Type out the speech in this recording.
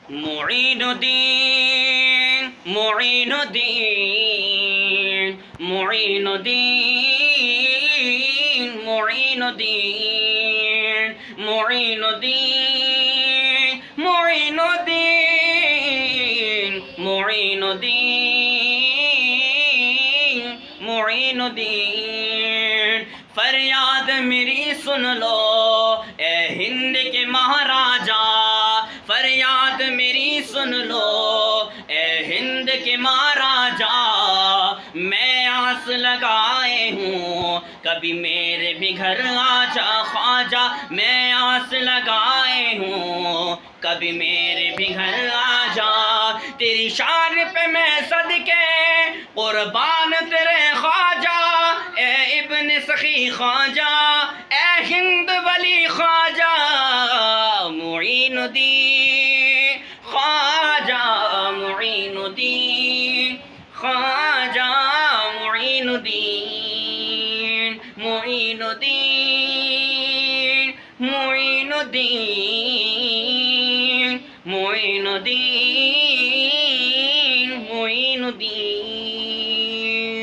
মুঈনুদ্দিন মুঈনুদ্দিন মুঈনুদ্দিন মুঈনুদ্দিন মুঈনুদ্দিন মুঈনুদ্দিন মুঈনুদ্দিন मुईनुद्दीन फरियाद मेरी सुन लो ए हिंद के महाराजा फरियाद मेरी सुन लो ए हिंद के महाराजा मैं आस लगाए हूँ कभी मेरे भी घर आजा ख्वाजा मैं आस लगाए हूँ कभी मेरे भी घर आजा तेरी शान पे मैं सदके कुर्बान तेरे ख्वाजा ए इब्न सखी ख्वाजा ए हिंद वली ख्वाजा मुईनुद्दीन ख्वाजा मुईनुद्दीन ख्वाजा मुईनुद्दीन मुईनुद्दीन मुईनुद्दीन मुईनुद्दीन मुईनुद्दीन